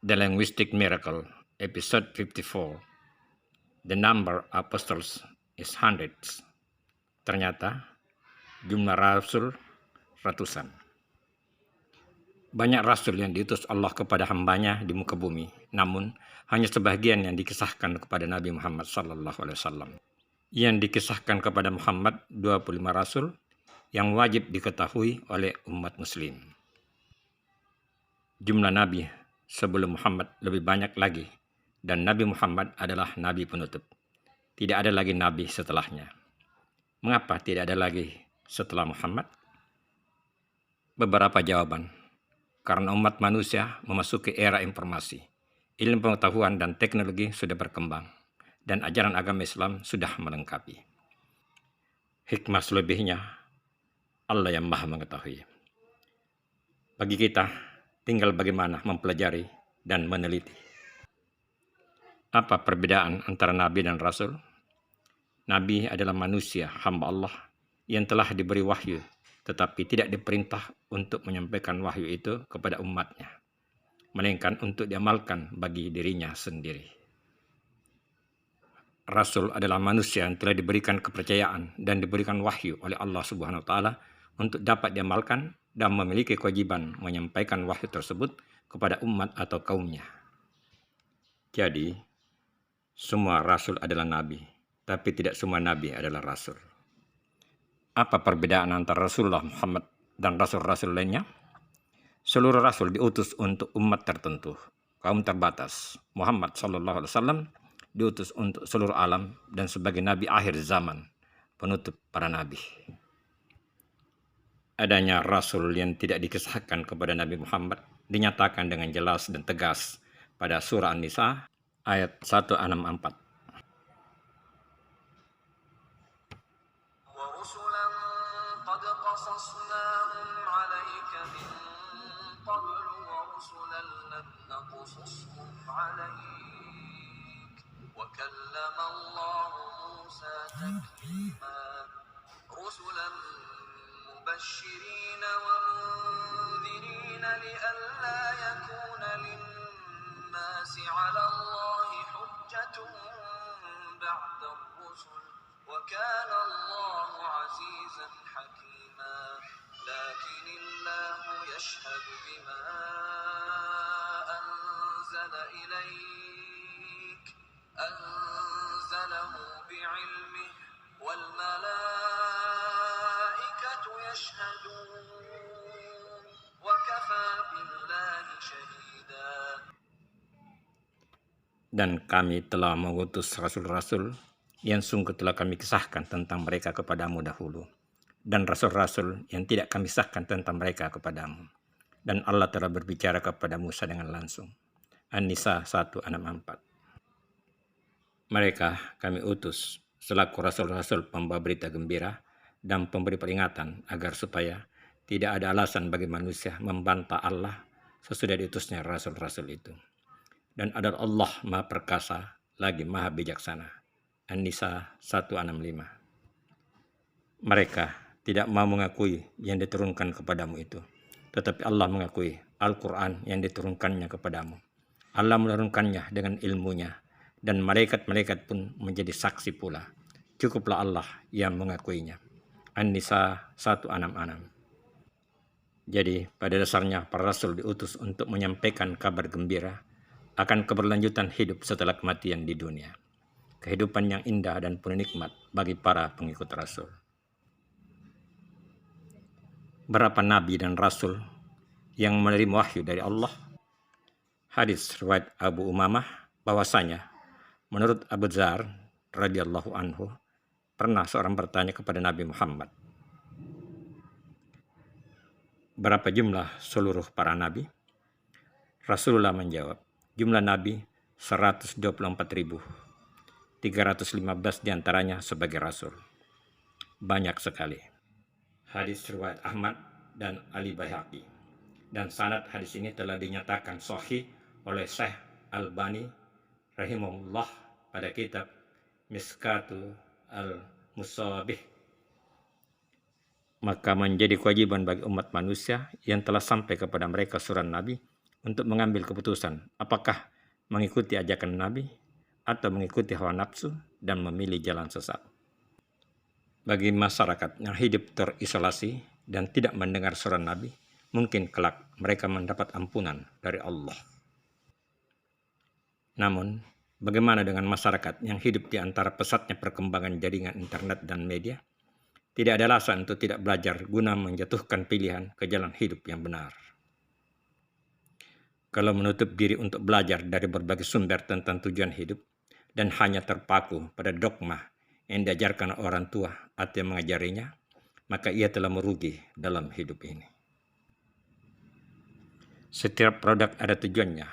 The Linguistic Miracle, Episode 54. The number apostles is hundreds. Ternyata jumlah rasul ratusan. Banyak rasul yang diutus Allah kepada hambanya di muka bumi, namun hanya sebagian yang dikisahkan kepada Nabi Muhammad SAW. Yang dikisahkan kepada Muhammad 25 rasul yang wajib diketahui oleh umat muslim. Jumlah nabi sebelum Muhammad lebih banyak lagi, dan Nabi Muhammad adalah nabi penutup. Tidak ada lagi nabi setelahnya. Mengapa tidak ada lagi setelah Muhammad? Beberapa jawaban. Karena umat manusia memasuki era informasi. Ilmu pengetahuan dan teknologi sudah berkembang, dan ajaran agama Islam sudah melengkapi. Hikmah selebihnya, Allah yang Maha mengetahui. Bagi kita, tinggal bagaimana mempelajari dan meneliti. Apa perbedaan antara Nabi dan Rasul? Nabi adalah manusia, hamba Allah, yang telah diberi wahyu, tetapi tidak diperintah untuk menyampaikan wahyu itu kepada umatnya, melainkan untuk diamalkan bagi dirinya sendiri. Rasul adalah manusia yang telah diberikan kepercayaan dan diberikan wahyu oleh Allah Subhanahu wa Ta'ala untuk dapat diamalkan dan memiliki kewajiban menyampaikan wahyu tersebut kepada umat atau kaumnya. Jadi, semua rasul adalah nabi, tapi tidak semua nabi adalah rasul. Apa perbedaan antara Rasulullah Muhammad dan rasul-rasul lainnya? Seluruh rasul diutus untuk umat tertentu, kaum terbatas. Muhammad SAW diutus untuk seluruh alam dan sebagai nabi akhir zaman, penutup para nabi. Adanya rasul yang tidak dikisahkan kepada Nabi Muhammad dinyatakan dengan jelas dan tegas pada surah An-Nisa ayat 164. وكلم الله موسى تكليما رسلا مبشرين ومنذرين لئلا يكون للناس على الله حجة بعد الرسل وكان الله عزيزا حكيما لكن الله يشهد بما أنزل إليك أنزله بعلمه والملائكة يشهدون وكفى بالله شهيدا. Dan kami telah mengutus rasul-rasul yang sungguh telah kami kisahkan tentang mereka kepadamu dahulu, dan rasul-rasul yang tidak kami kisahkan tentang mereka kepadamu. Dan Allah telah berbicara kepada Musa dengan langsung. An-Nisa 164. Mereka kami utus selaku rasul-rasul pembawa berita gembira dan pemberi peringatan agar supaya tidak ada alasan bagi manusia membantah Allah sesudah diutusnya rasul-rasul itu. Dan adalah Allah Maha Perkasa lagi Maha Bijaksana. An-Nisa 165. Mereka tidak mau mengakui yang diturunkan kepadamu itu, tetapi Allah mengakui Al-Quran yang diturunkannya kepadamu. Allah menurunkannya dengan ilmunya, dan malaikat-malaikat pun menjadi saksi pula. Cukuplah Allah yang mengakuinya. An-Nisa 166. Jadi pada dasarnya para rasul diutus untuk menyampaikan kabar gembira akan keberlanjutan hidup setelah kematian di dunia. Kehidupan yang indah dan penuh nikmat bagi para pengikut rasul. Berapa nabi dan rasul yang menerima wahyu dari Allah? Hadis riwayat Abu Umamah bahwasanya menurut Abu Dzar radhiyallahu anhu, pernah seorang bertanya kepada Nabi Muhammad, berapa jumlah seluruh para nabi? Rasulullah menjawab, jumlah nabi 124.315 diantaranya sebagai rasul. Banyak sekali. Hadis riwayat Ahmad dan Ali Baihaqi. Dan sanad hadis ini telah dinyatakan sahih oleh Syekh Albani rahimahullah pada kitab Miskatu al-Musabih. Maka menjadi kewajiban bagi umat manusia yang telah sampai kepada mereka surah Nabi untuk mengambil keputusan apakah mengikuti ajakan Nabi atau mengikuti hawa nafsu dan memilih jalan sesat. Bagi masyarakat yang hidup terisolasi dan tidak mendengar suara Nabi, mungkin kelak mereka mendapat ampunan dari Allah. Namun, bagaimana dengan masyarakat yang hidup di antara pesatnya perkembangan jaringan internet dan media? Tidak ada alasan untuk tidak belajar guna menjatuhkan pilihan ke jalan hidup yang benar. Kalau menutup diri untuk belajar dari berbagai sumber tentang tujuan hidup dan hanya terpaku pada dogma yang diajarkan orang tua atau yang mengajarinya, maka ia telah merugi dalam hidup ini. Setiap produk ada tujuannya.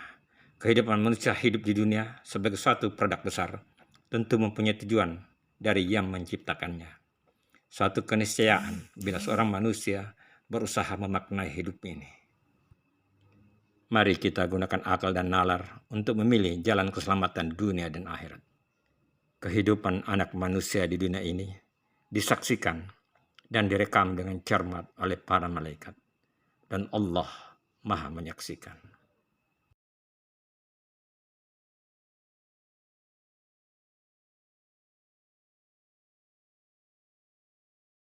Kehidupan manusia hidup di dunia sebagai suatu produk besar tentu mempunyai tujuan dari yang menciptakannya. Suatu keniscayaan bila seorang manusia berusaha memaknai hidup ini. Mari kita gunakan akal dan nalar untuk memilih jalan keselamatan dunia dan akhirat. Kehidupan anak manusia di dunia ini disaksikan dan direkam dengan cermat oleh para malaikat. Dan Allah Maha menyaksikan.